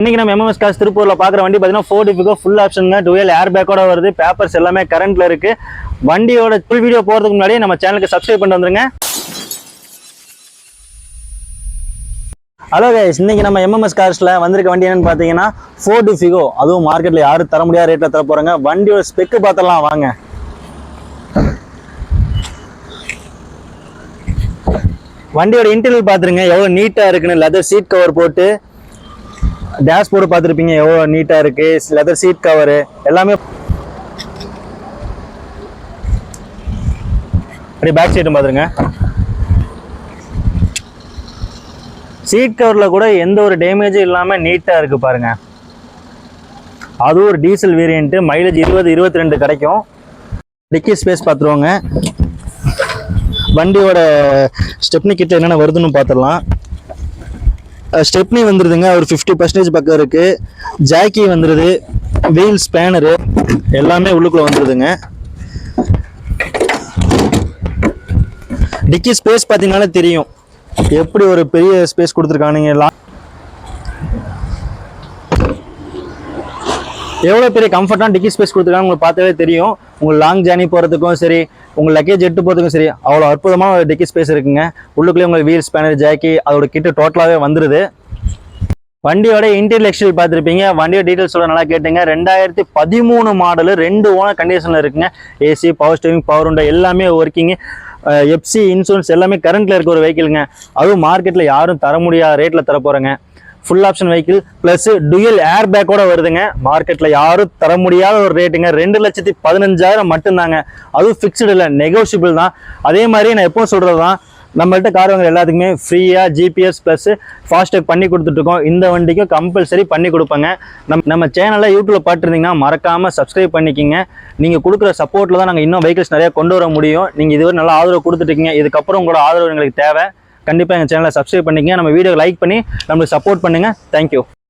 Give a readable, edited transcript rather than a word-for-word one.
இன்னைக்கு நம்ம MMS cars திருப்பூர்ல பாக்குற வண்டி பாத்தீங்கன்னா Ford Figo full option dual air பேக்கோட வருது. பேப்பர்ஸ் எல்லாமே கரண்ட்ல இருக்கு. வண்டியோட ஃபுல் வீடியோ போறதுக்கு முன்னாடி நம்ம சேனலுக்கு சப்ஸ்கிரைப் பண்ணிட்டு வந்துருங்க. ஹலோ கைஸ், இன்னைக்கு நம்ம எம்எம்எஸ் கார்ஸ்ல வந்திருக்க வண்டி என்னன்னு பாத்தீங்கன்னா ஃபோர்ட் ஃபிகோ. அதுவும் மார்க்கெட்ல யாரும் தர முடியாத ரேட்ல தர போறாங்க. வண்டியோட ஸ்பெக் பார்த்தலாம் வாங்க. வண்டியோட இன்டீரியர் பாத்துருங்க எவ்வளவு நீட்டா இருக்குன்னு. லெதர் சீட் கவர் போட்டு டேஷ்போர்டு பார்த்துருப்பீங்க எவ்வளோ நீட்டாக இருக்கு. லெதர் சீட் கவரு எல்லாமே. அப்படி பேக் சீட்டும் பார்த்துருங்க. சீட் கவரில் கூட எந்த ஒரு டேமேஜும் இல்லாமல் நீட்டாக இருக்கு பாருங்க. அதுவும் ஒரு டீசல் வேரியன்ட்டு. மைலேஜ் 20-22 கிடைக்கும். டிக்கி ஸ்பேஸ் பார்த்துருவாங்க. வண்டியோட ஸ்டெப்னி கிட்ட என்னென்ன வருதுன்னு பார்த்துடலாம். ஸ்டெப்னி வந்துருதுங்க, ஒரு 50% பக்கம் இருக்கு. ஜாக்கி வந்துருது, வீல் ஸ்பேனரு எல்லாமே உள்ளுக்குள்ள வந்துருதுங்க. டிக்கி ஸ்பேஸ் பார்த்தீங்கன்னாலே தெரியும் எப்படி ஒரு பெரிய ஸ்பேஸ் கொடுத்துருக்கானுங்க. எவ்வளோ பெரிய கம்ஃபர்டான டிக்கி ஸ்பேஸ் கொடுத்துருக்காங்க உங்களுக்கு பார்த்தாவே தெரியும். உங்களுக்கு லாங் ஜேர்னி போகிறதுக்கும் சரி, உங்கள் லக்கேஜ் எடுத்து போகிறதுக்கும் சரி, அவ்வளோ அற்புதமான ஒரு டிக்கி ஸ்பேஸ் இருக்குங்க. உள்ளுக்குள்ளே உங்களுக்கு வீல் ஸ்பேனர், ஜாக்கி அதோட கிட்ட டோட்டலாகவே வந்துடுது. வண்டியோட இன்டீரியர் எக்ஸ்டீரியர் பார்த்துருப்பீங்க. வண்டியோட டீட்டெயில்ஸ் சொல்ல நல்லா கேட்டுங்க. 2013 மாடலு, 2 ஓனர் கண்டிஷனில் இருக்குங்க. AC, power steering, power window எல்லாமே ஒர்க்கிங்கு. எஃப்சி இன்சூரன்ஸ் எல்லாமே கரண்ட்டில் இருக்க ஒரு வெஹிக்கிளுங்க. அதுவும் மார்க்கெட்டில் யாரும் தர முடியாத ரேட்டில் தர போகிறேங்க. Full option vehicle plus dual air பேக்கோட வருதுங்க. மார்க்கெட்டில் யாரும் தர முடியாத ஒரு ரேட்டுங்க. 2,15,000 மட்டும்தாங்க. அதுவும் ஃபிக்ஸ்டு இல்லை, நெகோஷியபிள் தான். அதே மாதிரி நான் எப்போ சொல்கிறது தான், நம்மள்கிட்ட கார் வாங்குற எல்லாத்துக்குமே ஃப்ரீயாக ஜிபிஎஸ் ப்ளஸ் ஃபாஸ்டேக் பண்ணி கொடுத்துட்ருக்கோம். இந்த வண்டிக்கும் கம்பல்சரி பண்ணி கொடுப்பேங்க. நம்ம சேனலில் யூடியூப்பில் பார்த்துருந்தீங்கன்னா மறக்காமல் சப்ஸ்கிரைப் பண்ணிக்கிங்க. நீங்கள் கொடுக்குற சப்போர்ட்டில் தான் நாங்கள் இன்னும் வெஹிக்கிள்ஸ் நிறையா கொண்டு வர முடியும். நீங்கள் இதுவரை நல்லா ஆதரவு கொடுத்துட்ருக்கீங்க. இதுக்கப்புறம் உங்களோட ஆதரவு எங்களுக்கு தேவை. கண்டிப்பாக எங்கள் சேனலை சப்ஸ்கிரைப் பண்ணிக்கங்க. நம்ம வீடியோ லைக் பண்ணி நம்மளுக்கு சப்போர்ட் பண்ணுங்கள். தேங்க்யூ.